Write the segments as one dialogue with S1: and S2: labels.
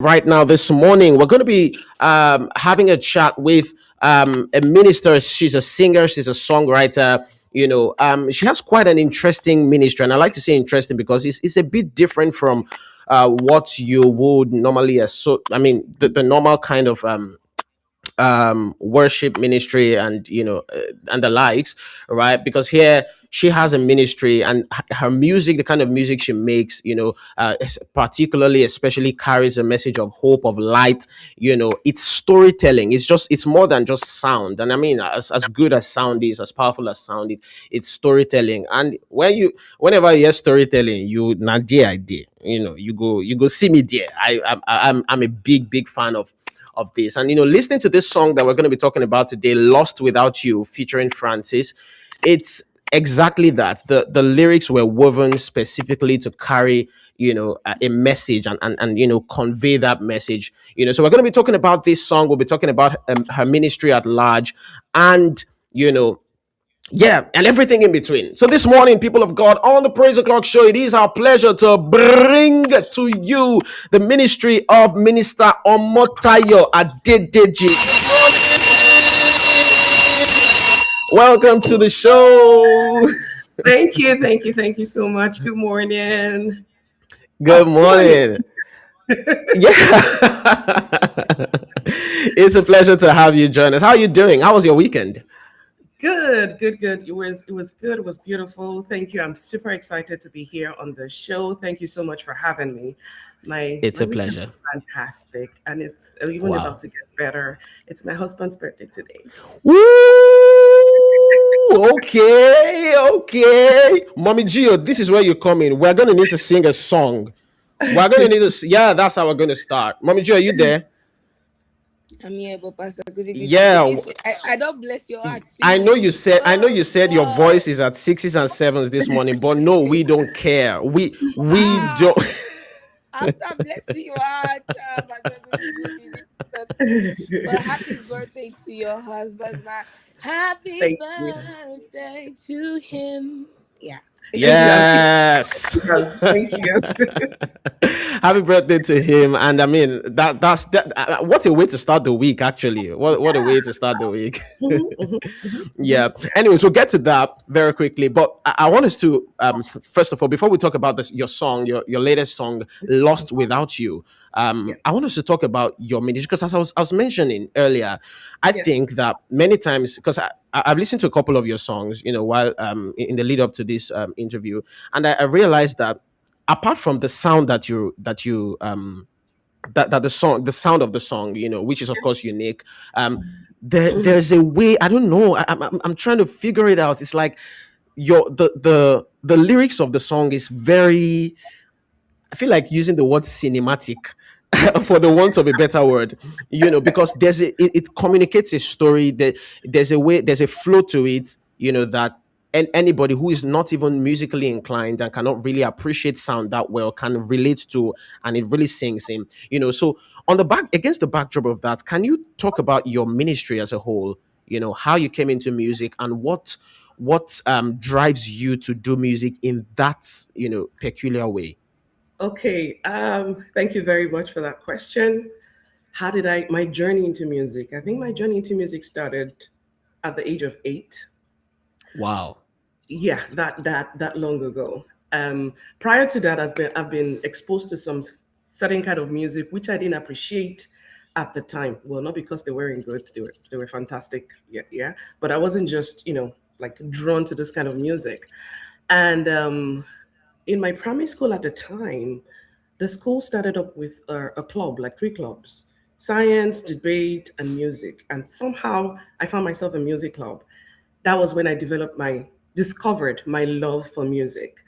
S1: Right now, this morning, we're going to be having a chat with a minister. She's a singer, she's a songwriter. She has quite an interesting ministry, and I like to say interesting because it's a bit different from what you would normally I mean, the normal kind of worship ministry and and the likes, right? Because here she has a ministry, and her music, the kind of music she makes, particularly especially carries a message of hope, of light. It's storytelling. It's more than just sound. And I mean, as good as sound is, as powerful as sound is, it's storytelling. And whenever you hear storytelling, you nadia idea, you go see me there. I'm a big fan of this. And listening to this song that we're going to be talking about today, Lost Without You, featuring Francis, it's exactly that. The lyrics were woven specifically to carry a message, and convey that message. So we're going to be talking about this song. We'll be talking about her ministry at large, and you know yeah, and everything in between. So this morning, people of God, on the Praise O'Clock Show, it is our pleasure to bring to you the ministry of Minister Omotayo Adedeji. Welcome to the show.
S2: Thank you, thank you so much. Good morning.
S1: Good morning. Yeah. It's a pleasure to have you join us. How are you doing? How was your weekend?
S2: Good. It was good. It was beautiful. Thank you. I'm super excited to be here on the show. Thank you so much for having me. My
S1: It's
S2: my
S1: a
S2: weekend
S1: pleasure.
S2: was fantastic, and it's even about
S1: Wow.
S2: to get better. It's my husband's birthday today.
S1: Woo! Okay, okay. Mommy Gio, this is where you come in. We're gonna need to sing a song. We're gonna need to yeah, that's how we're gonna start. Mommy Gio, are you there?
S3: I'm here, but Pastor Goody Goody.
S1: Yeah.
S3: I don't bless your heart.
S1: I know
S3: Finish.
S1: you said I know
S3: Oh
S1: you said your
S3: God.
S1: voice is at sixes and sevens this morning, but no, we don't care. We
S3: Ah,
S1: don't.
S3: after blessing your heart, Pastor Goody Goody. But happy birthday to your husband, man. Happy
S2: Thank you.
S3: birthday to him. Yeah.
S2: Thank you. I'll keep
S1: Yes.
S2: it. Thank you.
S1: Happy birthday to him. And I mean that's that what a way to start the week, actually. What a way to start the week. Yeah. Anyways, we'll get to that very quickly. But I want us to first of all, before we talk about your song, your latest song, Lost Without You,
S2: Yeah.
S1: I want us to talk about your ministry. Because as I was mentioning earlier, I
S2: Yeah.
S1: think that many times, because I've listened to a couple of your songs, while in the lead up to this interview, and I realized that apart from the sound that the sound of the song, which is of course unique, there's a way. I don't know. I'm trying to figure it out. It's like your the lyrics of the song is very. I feel like using the word cinematic for the want of a better word, because it communicates a story, that there's a flow to it, that and anybody who is not even musically inclined and cannot really appreciate sound that well can relate to, and it really sinks in. So on the back against the backdrop of that, can you talk about your ministry as a whole? How you came into music, and what drives you to do music in that peculiar way.
S2: Okay. Thank you very much for that question. How did my journey into music? I think my journey into music started at the age of 8.
S1: Wow.
S2: Yeah, that long ago. Prior to that, I've been exposed to some certain kind of music which I didn't appreciate at the time. Well, not because they weren't good; they were fantastic. Yeah, yeah. But I wasn't just like drawn to this kind of music. And in my primary school at the time, the school started up with a club, like 3 clubs: science, debate, and music. And somehow I found myself in music club. That was when I discovered my love for music.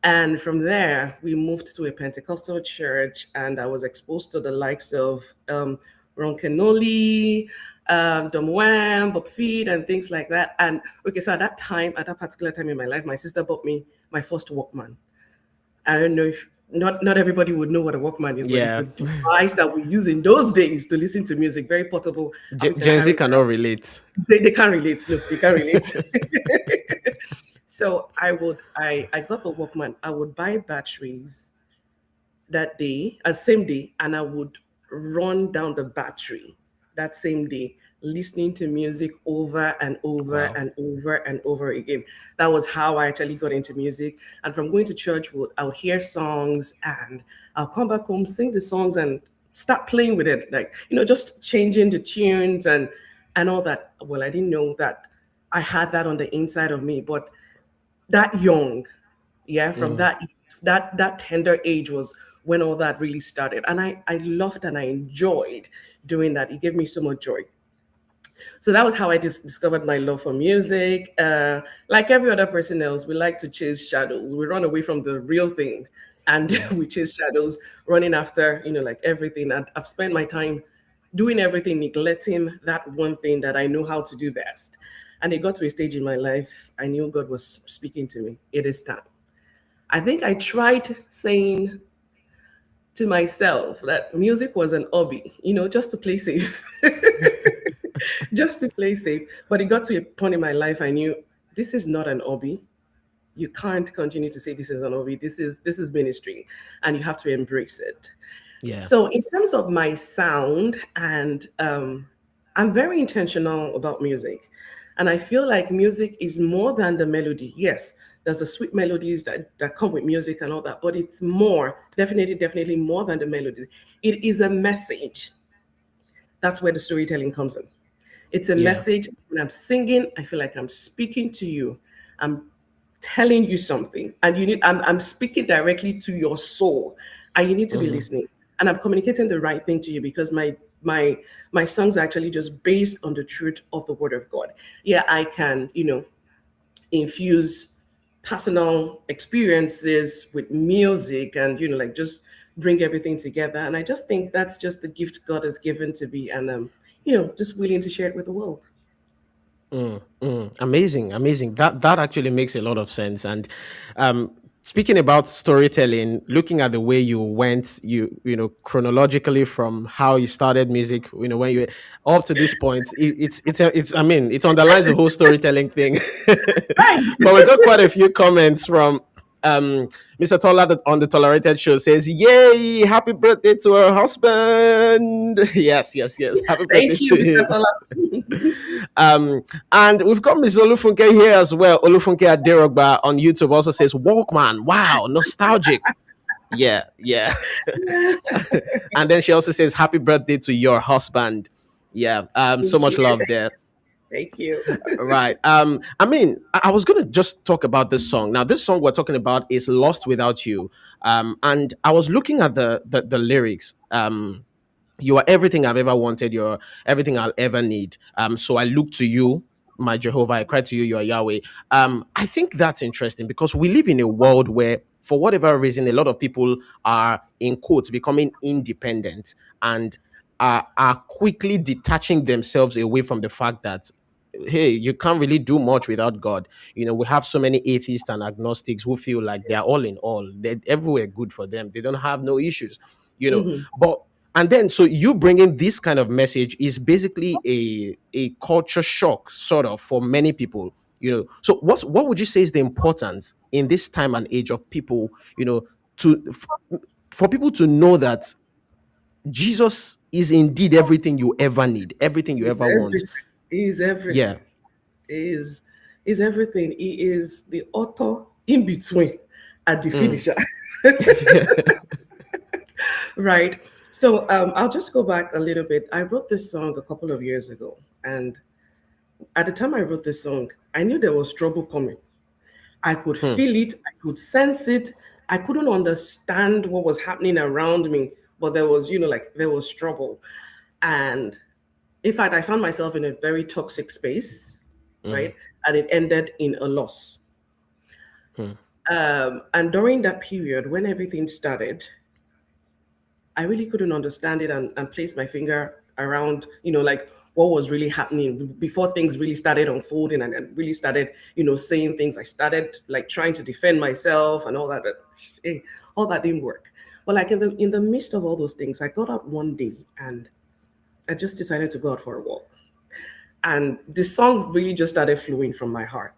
S2: And from there, we moved to a Pentecostal church, and I was exposed to the likes of Ron Kenoli, Dom Wham, Bob Feed, and things like that. And okay, so at that particular time in my life, my sister bought me my first Walkman. I don't know if not everybody would know what a Walkman is, but it's
S1: Yeah.
S2: a device that we use in those days to listen to music, very portable, and we can
S1: Gen Z
S2: carry.
S1: cannot relate.
S2: They can't relate. No, they can't relate. So I got the Walkman. I would buy batteries, that day, same day, and I would run down the battery that same day, listening to music over and over
S1: Wow.
S2: and over and over again. That was how I actually got into music. And from going to church, I would hear songs and I'll come back home, sing the songs, and start playing with it, like just changing the tunes and all that. Well, I didn't know that I had that on the inside of me, but that young, yeah, from
S1: Mm.
S2: that tender age was when all that really started, and I loved and I enjoyed doing that. It gave me so much joy. So that was how I discovered my love for music. Like every other person else, we like to chase shadows. We run away from the real thing, and
S1: Yeah.
S2: we chase shadows, running after like everything. And I've spent my time doing everything, neglecting that one thing that I know how to do best. And it got to a stage in my life, I knew God was speaking to me. It is time. I think I tried saying to myself that music was an hobby, just to play safe, just to play safe. But it got to a point in my life I knew this is not an hobby. You can't continue to say this is an hobby. This is ministry, and you have to embrace it.
S1: Yeah.
S2: So in terms of my sound, and I'm very intentional about music, and I feel like music is more than the melody. Yes, there's the sweet melodies that come with music and all that, but it's more, definitely more than the melodies. It is a message. That's where the storytelling comes in. It's a
S1: Yeah.
S2: message. When I'm singing, I feel like I'm speaking to you. I'm telling you something, and I'm speaking directly to your soul, and you need to be
S1: Hmm.
S2: listening. And I'm communicating the right thing to you because my songs are actually just based on the truth of the word of God. Yeah, I can, infuse personal experiences with music, and like just bring everything together. And I just think that's just the gift God has given to me, and just willing to share it with the world.
S1: Amazing, amazing. That actually makes a lot of sense. And um, speaking about storytelling, looking at the way you went, chronologically from how you started music, when you up to this point, it's. I mean, it underlines the whole storytelling thing.
S2: Right.
S1: But we got quite a few comments from Mr. Tola on the Tolerated Show says, "Yay! Happy birthday to her husband." Yes, yes, yes. Happy birthday
S2: Thank you,
S1: to
S2: Mr.
S1: him.
S2: Tola.
S1: And we've got Miss Olufunke here as well. Olufunke Aderogba on YouTube also says, Walkman, wow, nostalgic. Yeah, yeah. And then she also says, happy birthday to your husband. Yeah, so
S2: Thank
S1: much
S2: you.
S1: love there.
S2: Thank you.
S1: Right. I mean, I was gonna just talk about this song. Now, this song we're talking about is Lost Without You. And I was looking at the lyrics. You are everything I've ever wanted. You're everything I'll ever need. So I look to you, my Jehovah. I cry to you, you are Yahweh. I think that's interesting because we live in a world where, for whatever reason, a lot of people are, in quotes, becoming independent and are quickly detaching themselves away from the fact that, hey, you can't really do much without God. We have so many atheists and agnostics who feel like they're all in all. They're everywhere good for them. They don't have no issues.
S2: Mhm.
S1: But and then, so you bringing this kind of message is basically a culture shock, sort of, for many people. So what would you say is the importance in this time and age of people, to for people to know that Jesus is indeed everything you ever need, everything you
S2: He's
S1: ever want.
S2: everything. He's
S1: Yeah.
S2: everything. Is is everything. He is the author in between and the
S1: Mm.
S2: finisher. Right. So I'll just go back a little bit. I wrote this song a couple of years ago, and at the time I wrote this song, I knew there was trouble coming. I could
S1: Hmm.
S2: feel it, I could sense it. I couldn't understand what was happening around me, but there was, like there was trouble. And in fact, I found myself in a very toxic space,
S1: Mm.
S2: right? And it ended in a loss.
S1: Hmm.
S2: And during that period, when everything started, I really couldn't understand it and place my finger around, like what was really happening before things really started unfolding, and really started, saying things. I started like trying to defend myself and all that. But, all that didn't work. But like in the midst of all those things, I got out one day and I just decided to go out for a walk. And the song really just started flowing from my heart.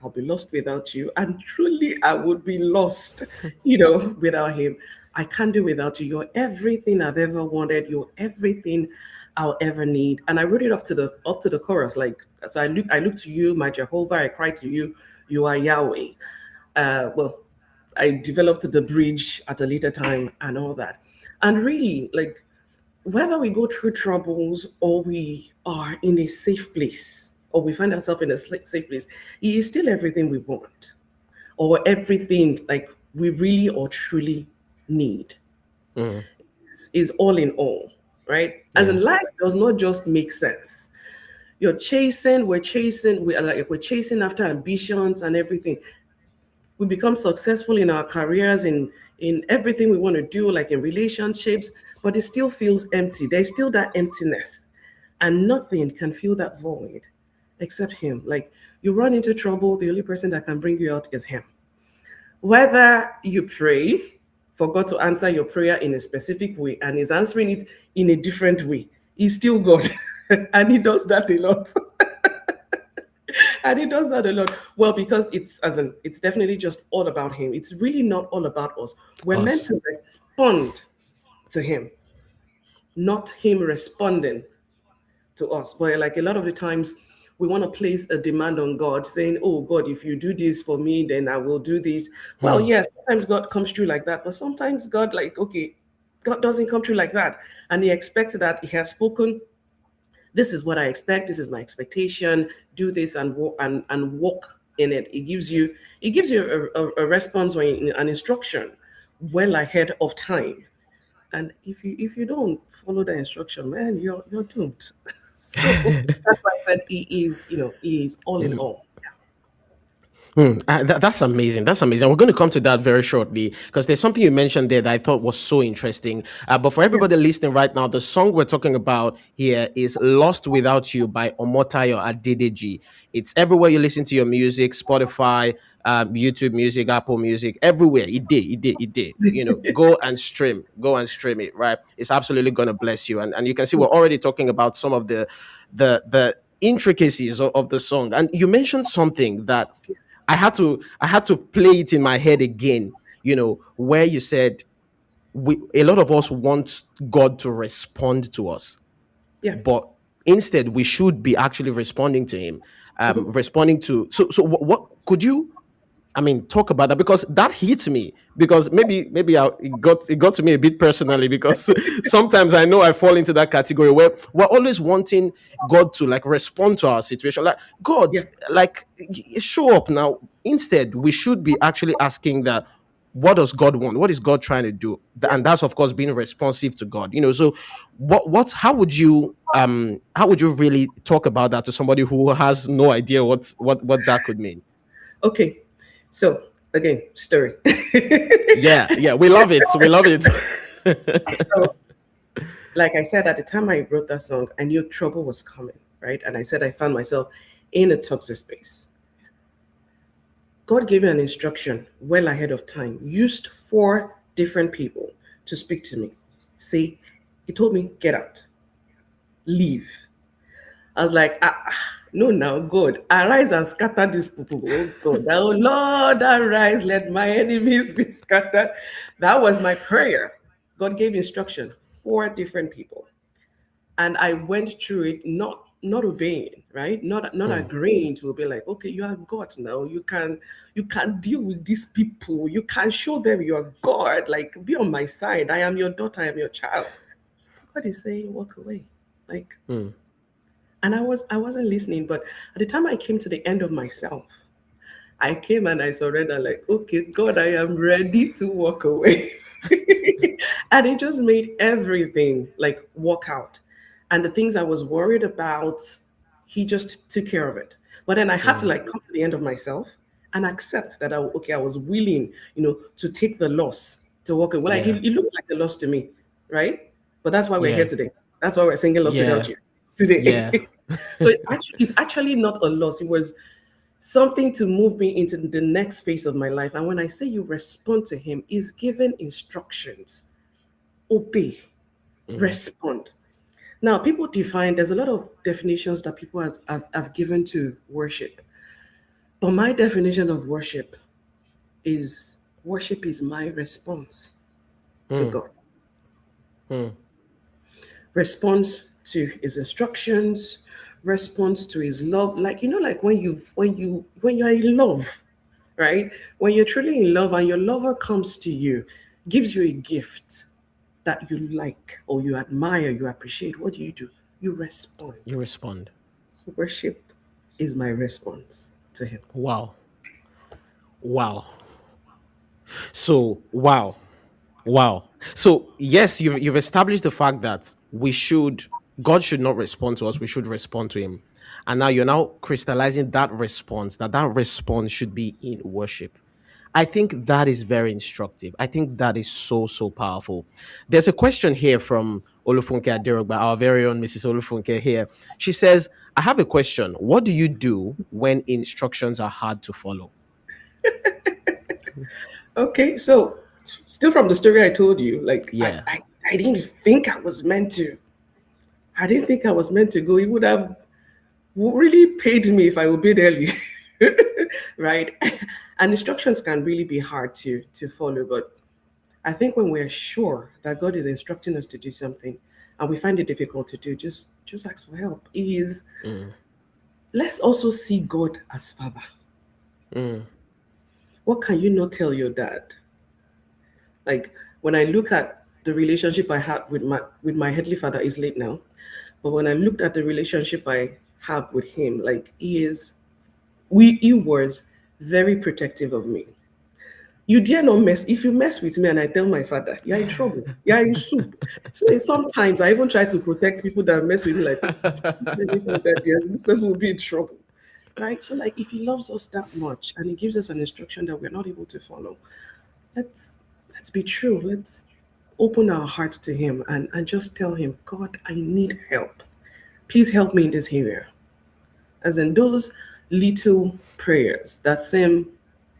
S2: I'll be lost without you. And truly, I would be lost, without him. I can't do without you. You're everything I've ever wanted. You're everything I'll ever need. And I wrote it up to the chorus. Like, so I look to you, my Jehovah. I cry to you. You are Yahweh. Well, I developed the bridge at a later time and all that. And really, like, whether we go through troubles or we are in a safe place or we find ourselves in a safe place, He is still everything we want or everything like we really or truly need.
S1: Mm.
S2: Is all in all, right? As
S1: Yeah.
S2: in life does not just make sense. We're chasing after ambitions and everything. We become successful in our careers, in everything we want to do, like in relationships, but it still feels empty. There's still that emptiness, and nothing can fill that void except Him. Like, you run into trouble, the only person that can bring you out is Him. Whether you pray for God to answer your prayer in a specific way and He's answering it in a different way, He's still God. And He does that a lot. And He does that a lot. Well, because it's definitely just all about Him. It's really not all about us. We're meant
S1: Us.
S2: to respond to Him, not Him responding to us. But like a lot of the times, we want to place a demand on God, saying, "Oh God, if you do this for me, then I will do this." Well,
S1: Hmm.
S2: yes, sometimes God comes through like that, but sometimes God, like, okay, God doesn't come through like that, and He expects that He has spoken. This is what I expect. This is my expectation. Do this and walk in it. It gives you a response or an instruction well ahead of time. And if you don't follow the instruction, man, you're doomed. So that's why I said he is all in all.
S1: That's amazing. That's amazing. We're going to come to that very shortly because there's something you mentioned there that I thought was so interesting. But for
S2: Yeah.
S1: everybody listening right now, the song we're talking about here is "Lost Without You" by Omotayo Adedeji. It's everywhere you listen to your music, Spotify, YouTube Music, Apple Music, everywhere. It did. Go and stream it. Right? It's absolutely going to bless you. And you can see we're already talking about some of the intricacies of the song. And you mentioned something that I had to play it in my head again, where you said a lot of us want God to respond to us,
S2: Yeah.
S1: but instead we should be actually responding to him,
S2: Mhm.
S1: responding to so what could you, I mean, talk about that because that hits me. Because it got to me a bit personally because sometimes I know I fall into that category where we're always wanting God to like respond to our situation. Like God,
S2: Yeah.
S1: like show up now. Instead, we should be actually asking that. What does God want? What is God trying to do?
S2: Yeah.
S1: And that's of course being responsive to God. So how would you really talk about that to somebody who has no idea what that could mean?
S2: Okay. So again, story.
S1: Yeah, yeah, we love it. We love it.
S2: So, like I said, at the time I wrote that song, I knew trouble was coming, right? And I said I found myself in a toxic space. God gave me an instruction well ahead of time, used four different people to speak to me. See, He told me, get out, leave. I was like, no, now, God, arise and scatter these people. Oh, God, oh, Lord, arise, let my enemies be scattered. That was my prayer. God gave instruction, four different people. And I went through it not obeying, right? Not
S1: Hmm.
S2: agreeing to obey, like, okay, you are God now. You can deal with these people. You can show them you are God. Like, be on my side. I am your daughter, I am your child. God is saying, walk away. Like,
S1: Hmm.
S2: and I wasn't listening, but at the time I came to the end of myself, I came and I surrendered, like, okay, God, I am ready to walk away. And it just made everything like walk out. And the things I was worried about, He just took care of it. But then I had to
S1: Hmm.
S2: like come to the end of myself and accept that I was willing, to take the loss to walk away. Like
S1: Yeah.
S2: it looked like a loss to me, right? But that's why we're here
S1: Yeah.
S2: today. That's why we're singing Lost Without
S1: Yeah.
S2: You today.
S1: Yeah.
S2: So it's actually not a loss. It was something to move me into the next phase of my life. And when I say you respond to Him, is given instructions, obey,
S1: Hmm.
S2: respond. Now, people define, there's a lot of definitions that people have given to worship. But my definition of worship is my response. to
S1: Mm,
S2: God,
S1: mm.
S2: responds to his instructions, responds to his love. Like like when you're in love, right? When you're truly in love and your lover comes to you, gives you a gift that you like or you admire, you appreciate, what do? You respond.
S1: You respond.
S2: Worship is my response to him.
S1: Wow. Wow. So, wow. Wow. So, yes, you've established the fact that God should not respond to us, we should respond to him. And now you're now crystallizing that response should be in worship. I think that is very instructive. I think that is so, so powerful. There's a question here from Olufunke Adirogba, our very own Mrs. Olufunke here. She says, I have a question. What do you do when instructions are hard to follow?
S2: Okay, so still from the story I told you, like
S1: Yeah.
S2: I didn't think I was meant to. I didn't think I was meant to go. He would have really paid me if I obeyed early. Right? And instructions can really be hard to follow, but I think when we're sure that God is instructing us to do something and we find it difficult to do, just ask for help. Is
S1: Mm,
S2: Let's also see God as Father.
S1: mm,
S2: What can you not tell your dad? Like when I look at the relationship I have with my heavenly father, is late now. But when I looked at the relationship I have with him, like he was very protective of me. You dare not mess. If you mess with me and I tell my father, you're in trouble. You're in soup. So sometimes I even try to protect people that mess with me, like, let me tell that yes, this person will be in trouble. Right? So like if he loves us that much and he gives us an instruction that we're not able to follow, let's let's be true. Let's open our hearts to him and just tell him, God, I need help. Please help me in this area. As in those little prayers that seem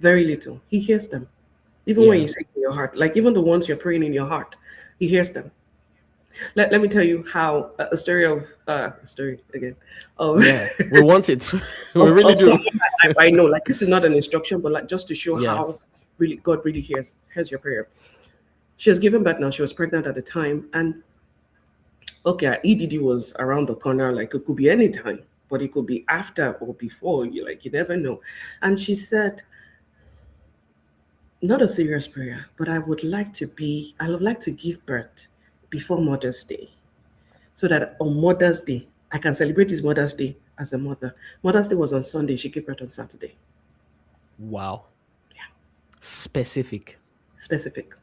S2: very little, he hears them. Even when
S1: yeah.
S2: you say in your heart, like even the ones you're praying in your heart, he hears them. Let me tell you how a story of a story again of
S1: Yeah. We want it. We really
S2: of
S1: do.
S2: someone I know. Like this is not an instruction, but like just to show
S1: Yeah.
S2: how really God really hears your prayer. She was given birth now. She was pregnant at the time, and okay, her EDD was around the corner. Like it could be any time, but it could be after or before. You never know. And she said, not a serious prayer, but I would like to give birth before Mother's Day, so that on Mother's Day I can celebrate this Mother's Day as a mother. Mother's Day was on Sunday. She gave birth on Saturday.
S1: Wow. Specific.
S2: Specific.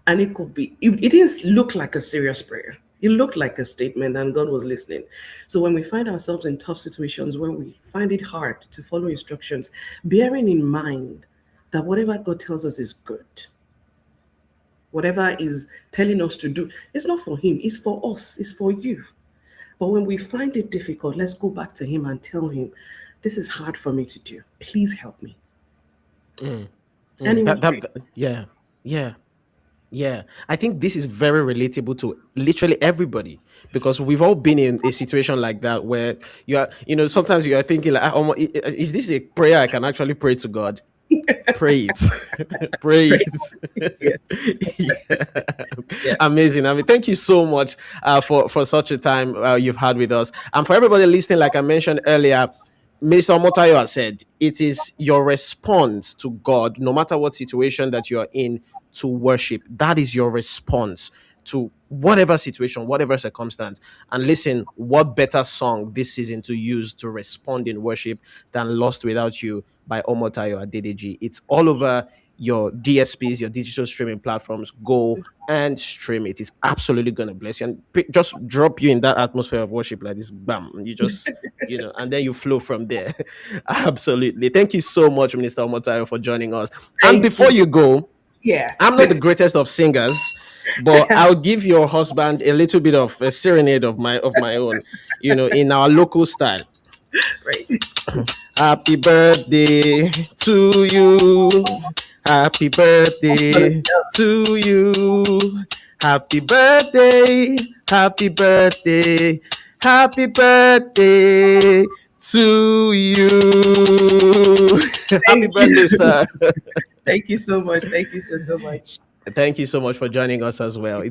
S2: And it didn't look like a serious prayer. It looked like a statement, and God was listening. So when we find ourselves in tough situations where we find it hard to follow instructions, bearing in mind that whatever God tells us is good, whatever is telling us to do, it's not for Him, it's for us, it's for you. But when we find it difficult, let's go back to Him and tell Him, this is hard for me to do. Please help me.
S1: Mm,
S2: And He will hear you.
S1: yeah. Yeah. Yeah, I think this is very relatable to literally everybody because we've all been in a situation like that where sometimes you are thinking like, is this a prayer I can actually pray to God? Pray it, pray
S2: Yes.
S1: it. Yeah.
S2: Yeah.
S1: Amazing. I mean, thank you so much for such a time you've had with us, and for everybody listening. Like I mentioned earlier, Mr. Motayo has said, it is your response to God, no matter what situation that you're in, to worship. That is your response to whatever situation, whatever circumstance. And listen, what better song this season to use to respond in worship than Lost Without You by Omotayo Adedeji? It's all over your DSPs, your digital streaming platforms. Go and stream it. It's absolutely going to bless you and just drop you in that atmosphere of worship like this. Bam. You just, and then you flow from there. Absolutely. Thank you so much, Minister Omotayo, for joining us. And
S2: Thank
S1: before
S2: you.
S1: you go, I'm
S2: Yes.
S1: not the greatest of singers, but I'll give your husband a little bit of a serenade of my own, in our local style.
S2: Right.
S1: Happy birthday to you. Happy birthday to you. Happy birthday. Happy birthday. Happy birthday to you. Happy
S2: Thank
S1: birthday,
S2: you.
S1: sir.
S2: Thank you so much. Thank you so much.
S1: Thank you so much for joining us as well. It's